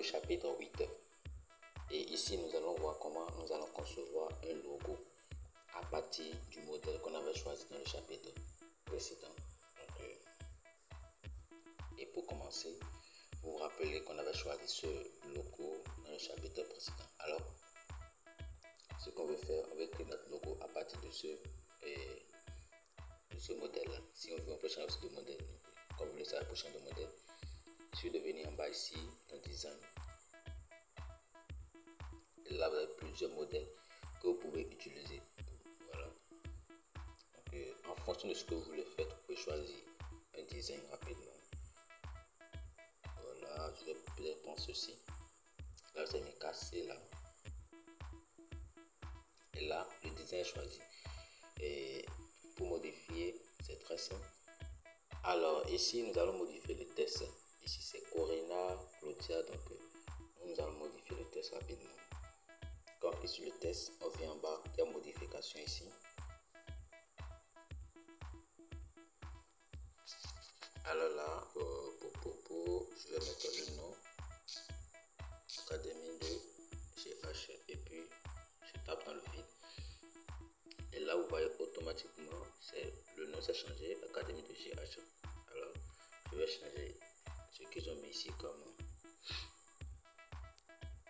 le chapitre 8. Et ici, nous allons voir comment nous allons concevoir un logo à partir du modèle qu'on avait choisi dans le chapitre précédent. Et pour commencer, vous vous rappelez qu'on avait choisi ce logo dans le chapitre précédent. Alors, ce qu'on veut faire, on veut créer notre logo à partir de ce modèle-là. Si on veut, on peut changer de modèle. Comme vous le savez, pour changer de modèle, il suffit de venir en bas ici, dans Design. Et là, vous avez plusieurs modèles que vous pouvez utiliser. Voilà. Donc, en fonction de ce que vous voulez faire, vous pouvez choisir un design rapidement. Voilà, je vais peut-être prendre ceci. Là, vous allez me casser là. Et là, le design est choisi. Et pour modifier, c'est très simple. Alors, ici, nous allons modifier le texte. Ici, c'est Corina Claudia. Donc, nous allons modifier le texte rapidement. Quand on clique sur le texte, on vient en bas, il y a modification ici. Alors là, je vais mettre le nom Académie de GH et puis je tape dans le vide. Et là, vous voyez automatiquement, le nom s'est changé, Académie de GH. Alors, je vais changer ce qu'ils ont mis ici comme.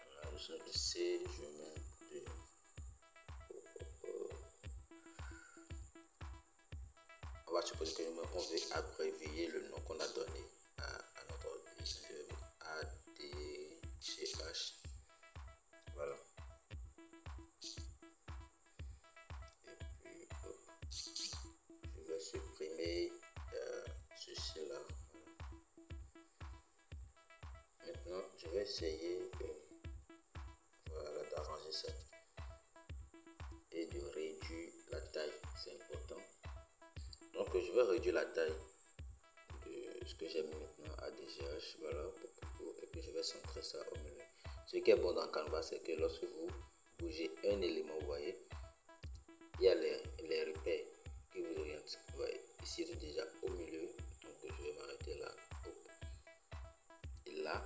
Voilà, je change de C, je mets de. On va supposer que on veut abrévier le nom qu'on a donné à notre design. ADGH. Voilà. Et puis, hop, je vais supprimer ceci là. Maintenant, je vais essayer d'arranger ça et de réduire la taille. C'est important. Donc, je vais réduire la taille de ce que j'ai mis maintenant à DGH. Voilà. Et puis, je vais centrer ça au milieu. Ce qui est bon dans Canva, c'est que lorsque vous bougez un élément, vous voyez, il y a les repères qui vous orientent. Vous voyez, ici, c'est déjà au milieu. Donc, je vais m'arrêter là. Et là,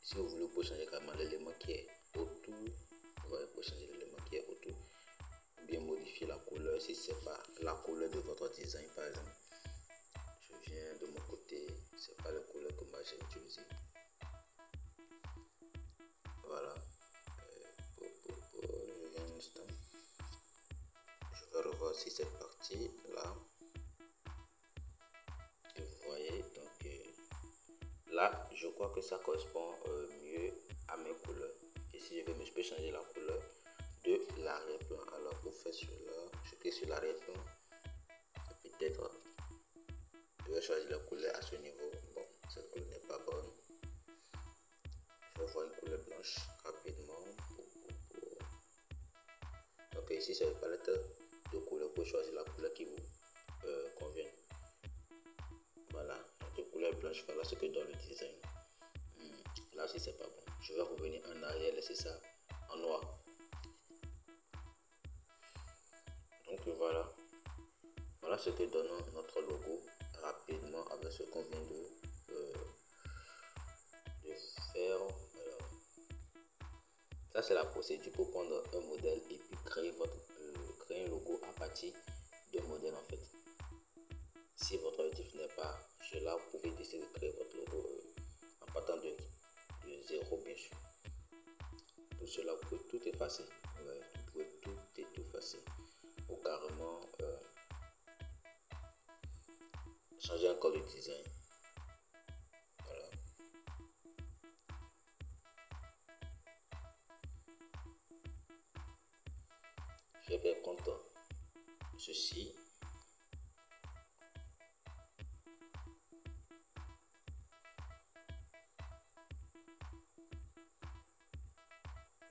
si vous voulez, vous pouvez changer carrément l'élément qui est autour. Vous voyez, pour changer l'élément qui est autour. Bien modifier la couleur si c'est pas la couleur de votre design, par exemple. Je viens de mon côté, c'est pas la couleur que moi j'ai utilisée. Voilà. Je viens un instant. Je vais revoir si cette partie là. Et vous voyez, donc là, je crois que ça correspond mieux à mes couleurs. Et si je peux changer la couleur de l'arrière-plan. Alors pour faire cela, je clique sur l'arrière-plan. Peut-être je vais choisir la couleur à ce niveau. Bon, cette couleur n'est pas bonne. Je vais voir une couleur blanche rapidement. Donc ici c'est la palette de couleurs pour choisir la couleur qui vous convient. Voilà, donc couleur blanche, voilà ce que donne le design. Là aussi c'est pas bon. Je vais revenir en arrière, laisser ça en noir. Donc voilà. Voilà ce que donne notre logo rapidement avec ce qu'on vient de faire. Alors, ça c'est la procédure pour prendre un modèle et puis créer un logo à partir de modèle en fait. Si votre objectif n'est pas cela, vous pouvez décider de créer votre logo en partant de zéro bien sûr. Pour cela, vous pouvez tout effacer. Ouais, vous pouvez tout effacer. Ou carrément changer encore le design. Voilà. Je vais prendre ceci.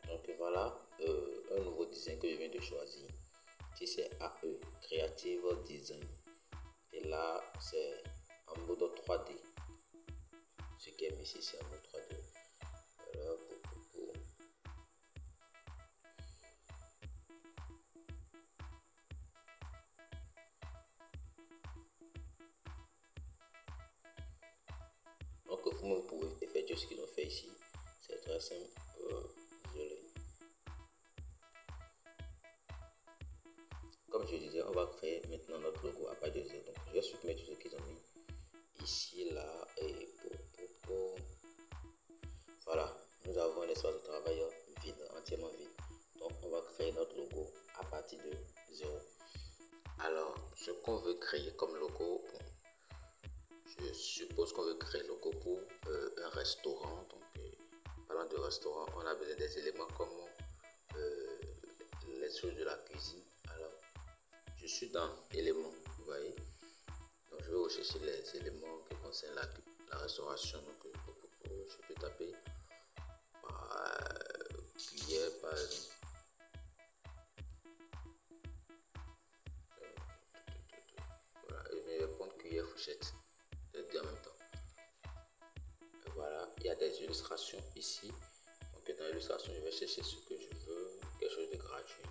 Donc voilà un nouveau design que je viens de choisir. Ici c'est AE, Creative Design. Et là c'est en mode 3D. Ce qui est mis ici c'est en mode 3D. Voilà, Donc vous pouvez effectuer ce qu'ils ont fait ici. C'est espace de travail vide, entièrement vide. Donc on va créer notre logo à partir de 0. Alors, ce qu'on veut créer comme logo, bon, je suppose qu'on veut créer le logo pour un restaurant. Donc, parlant de restaurant, on a besoin des éléments comme les choses de la cuisine. Alors, je suis dans éléments, vous voyez. Donc, je vais rechercher les éléments qui concernent la restauration. Donc, je peux taper cuillère par exemple. Voilà, et je vais prendre cuillère, fourchette, les deux en même temps. Et voilà, il y a des illustrations ici. Donc, dans l'illustration, je vais chercher ce que je veux, quelque chose de gratuit,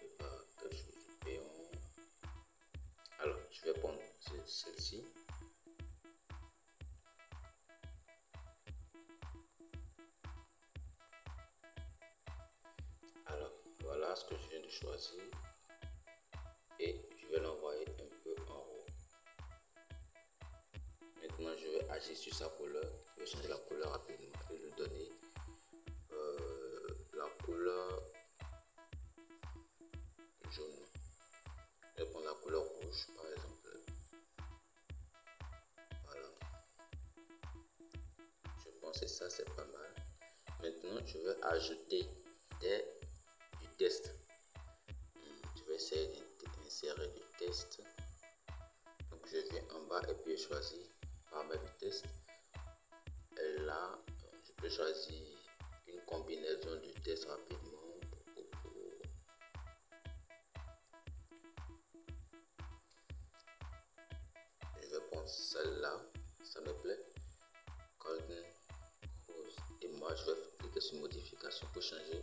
et pas quelque chose de payant. Alors, je vais prendre celle-ci. Alors, voilà ce que je viens de choisir. Et je vais l'envoyer un peu en haut. Maintenant, je vais agir sur sa couleur. Je vais changer la couleur rapidement et lui donner la couleur jaune. Je vais prendre la couleur rouge, par exemple. Voilà. Je pense que ça, c'est pas mal. Maintenant, je vais ajouter du test. Je vais essayer d'insérer du test. Donc, je viens en bas et puis je choisis paramètres du test. Et là, je peux choisir une combinaison du test rapidement. Je vais prendre celle-là, ça me plaît. Golden Rose. Et moi, je vais cliquer sur modification pour changer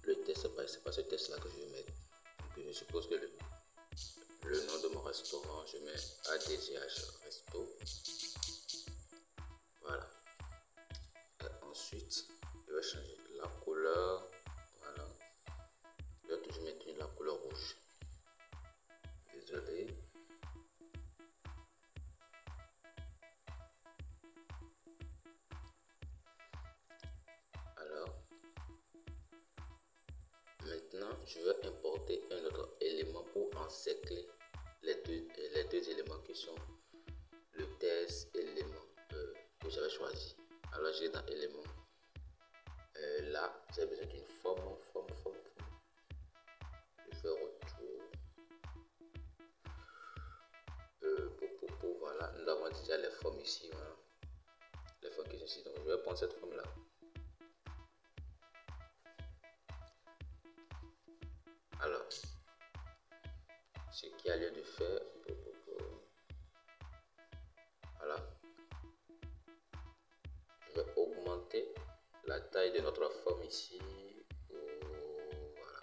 le test. C'est pas ce test-là que je vais mettre. Donc, je suppose que le nom de mon restaurant, je mets ADGH Resto. Voilà. Et ensuite, je vais changer la couleur. Voilà. Je vais toujours mettre la couleur rouge. Désolé. Alors, maintenant, je vais importer un autre élément pour encercler les deux éléments qui sont le test et l'élément que j'avais choisi. Alors, j'ai dans élément. Là, j'ai besoin d'une forme. Je fais retour. Voilà, nous avons déjà les formes ici. Voilà. Les formes qui sont ici. Donc, je vais prendre cette forme-là. Alors, ce qu'il y a lieu de faire, voilà, je vais augmenter la taille de notre forme ici, voilà,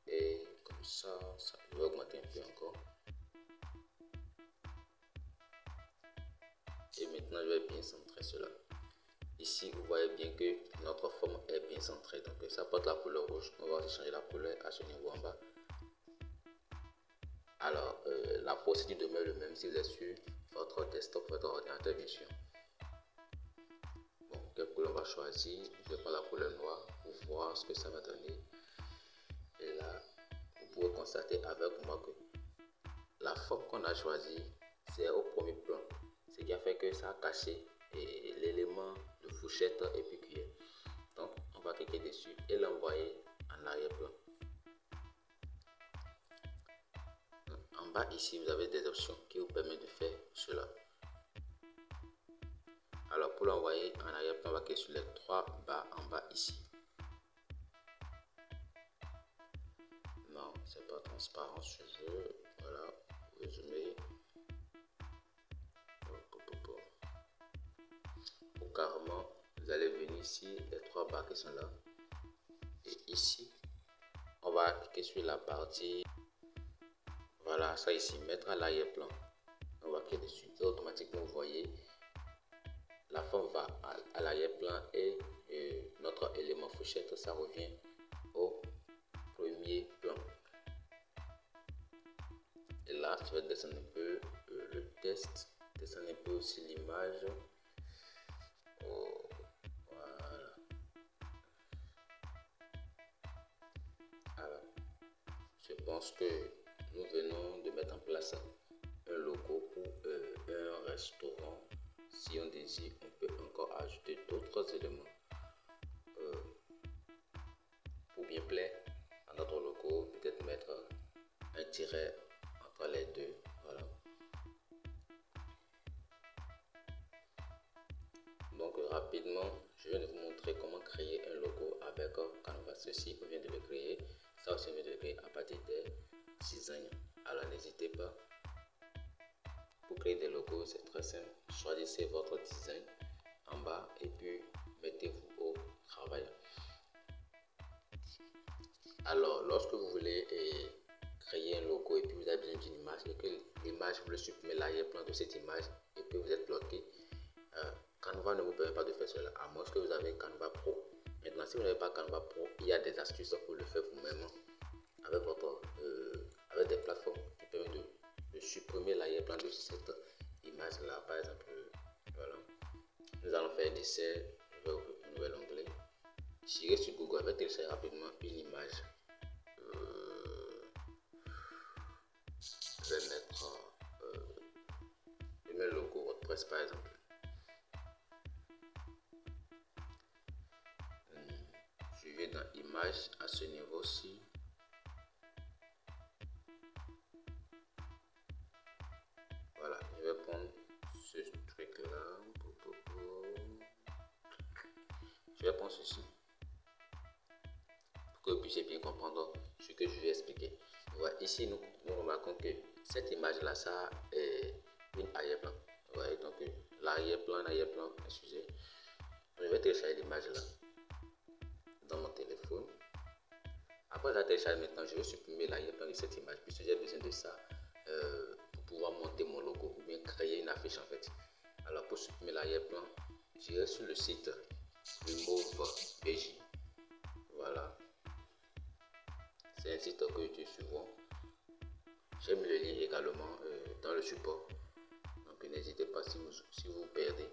et comme ça, je vais augmenter un peu encore, et maintenant je vais bien centrer cela. Ici, vous voyez bien que notre forme est bien centrée, donc ça porte la couleur rouge. On va aussi changer la couleur à ce niveau en bas. Alors, la procédure demeure le même si vous êtes sur votre desktop, votre ordinateur, bien sûr. Bon, quelle couleur on va choisir? Je vais prendre la couleur noire pour voir ce que ça va donner. Et là, vous pouvez constater avec moi que la forme qu'on a choisie, c'est au premier plan. Ce qui a fait que ça a caché l'élément de fourchette et puis cuillère. Donc, on va cliquer dessus et l'envoyer en arrière-plan. En bas ici, vous avez des options qui vous permettent de faire cela. Alors, pour l'envoyer en arrière-plan, on va cliquer sur les 3 barres en bas ici. Non, c'est pas transparent ce jeu. Voilà, résumé. Ou carrément, vous allez venir ici, les 3 barres qui sont là. Et ici, on va cliquer sur la partie. Voilà, ça ici, mettre à l'arrière-plan. On va cliquer dessus. Et automatiquement, vous voyez, la forme va à l'arrière-plan et notre élément fourchette, ça revient au premier plan. Et là, je vais descendre un peu le test, descendre un peu aussi l'image. Oh, voilà. je pense que nous venons de mettre en place un logo pour un restaurant. Si on désire, on peut encore ajouter d'autres éléments pour bien plaire à notre logo. Peut-être mettre un tiret entre les deux. Voilà. Donc rapidement, je viens de vous montrer comment créer un logo avec Canva. Ceci, on vient de le créer. Ça aussi, on vient de le créer à partir des designs. Alors n'hésitez pas. Pour créer des logos, c'est très simple. Choisissez votre design en bas et puis mettez-vous au travail. Alors, lorsque vous voulez créer un logo et puis vous avez besoin d'une image et que l'image, vous voulez supprimer l'arrière-plan de cette image et que vous êtes bloqué, Canva ne vous permet pas de faire cela, à moins que vous avez Canva Pro. Maintenant, si vous n'avez pas Canva Pro, il y a des astuces pour le faire vous-même avec des plateformes qui permettent de supprimer l'arrière-plan de cette image-là. Par exemple, voilà. Nous allons faire un essai. Je vais ouvrir un nouvel onglet. J'irai sur Google, je vais télécharger rapidement une image. Je vais mettre le logo WordPress par exemple. Je vais dans image à ce niveau-ci. Voilà, je vais prendre ce truc-là. Je vais prendre ceci pour que vous puissiez bien comprendre ce que je vais expliquer. Voilà, ici, nous remarquons que cette image-là, ça est une arrière-plan. Ouais, donc l'arrière-plan, excusez. Je vais télécharger l'image là dans mon téléphone. Après la télécharger maintenant, je vais supprimer l'arrière-plan de cette image puisque j'ai besoin de ça pour pouvoir monter mon logo ou bien créer une affiche en fait. Alors pour supprimer l'arrière-plan, j'irai sur le site Remove BJ. Voilà. C'est un site que j'utilise souvent. J'ai mis le lien également dans le support. Donc n'hésitez pas si vous perdez.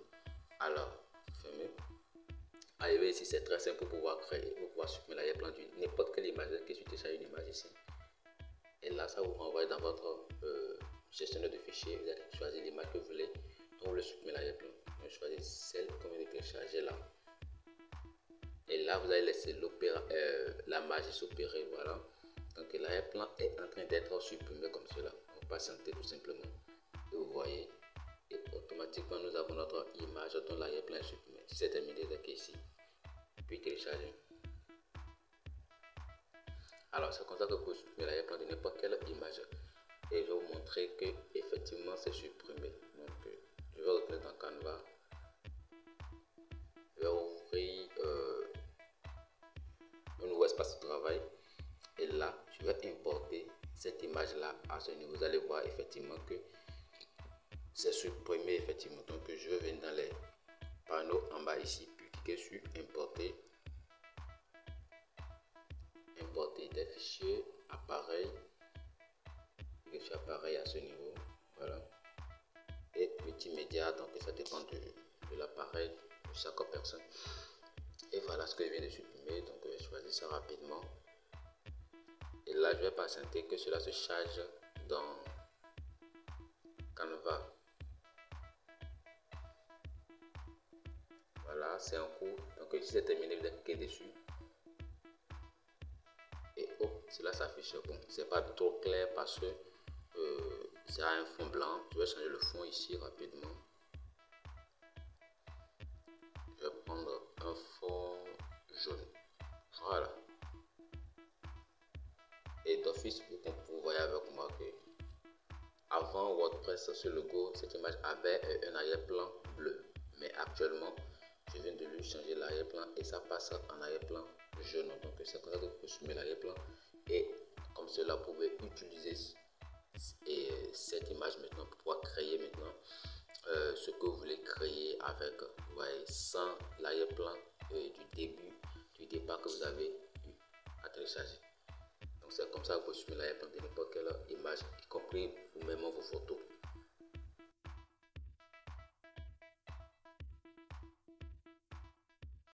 Alors, fermez. Arrivé ici, c'est très simple pour pouvoir créer, pour pouvoir supprimer l'arrière-plan de n'importe quelle image que je télécharge une image ici. Et là, ça vous renvoie dans votre gestionnaire de fichiers. Vous allez choisir l'image que vous voulez. Donc, vous voulez supprimer l'arrière-plan. Je choisis celle qu'on vient de télécharger là. Et là, vous allez laisser la magie s'opérer. Voilà. Donc, l'arrière-plan est en train d'être supprimé comme cela. On patiente tout simplement. Et vous voyez, et automatiquement, nous avons notre image dont l'arrière-plan est supprimé. Si c'est terminé, donc ici, puis télécharger. Alors, c'est comme ça que vous pouvez supprimer l'arrière-plan de n'importe quelle image. Et je vais vous montrer que effectivement c'est supprimé. Donc, je vais retourner dans Canva. Je vais ouvrir un nouveau espace de travail. Et là, je vais importer cette image-là à ce niveau. Vous allez voir effectivement que c'est supprimé effectivement. Donc, je vais venir dans les panneaux en bas ici, puis cliquer sur importer. Importer des fichiers, appareil. Appareil à ce niveau. Voilà. Et multimédia, donc ça dépend de l'appareil de chaque personne. Et voilà ce que je viens de supprimer. Donc, je vais choisir ça rapidement. Et là, je vais patienter que cela se charge dans Canva. Voilà, c'est en cours. Donc, ici c'est terminé, vous cliquez dessus. Et hop, cela s'affiche. Bon, c'est pas trop clair parce que c'est un fond blanc. Je vais changer le fond ici rapidement. Je vais prendre un fond jaune. Voilà. Et d'office, vous voyez avec moi que avant WordPress, ce logo, cette image avait un arrière-plan bleu. Mais actuellement, je viens de lui changer l'arrière-plan et ça passe en arrière-plan jaune. Donc c'est comme ça que vous pouvez supprimer l'arrière-plan. Et comme cela, vous pouvez utiliser cette image maintenant pour pouvoir créer maintenant ce que vous voulez créer avec, vous voyez, sans l'arrière-plan du départ que vous avez eu à télécharger. Donc c'est comme ça que vous pouvez supprimer l'arrière-plan de n'importe quelle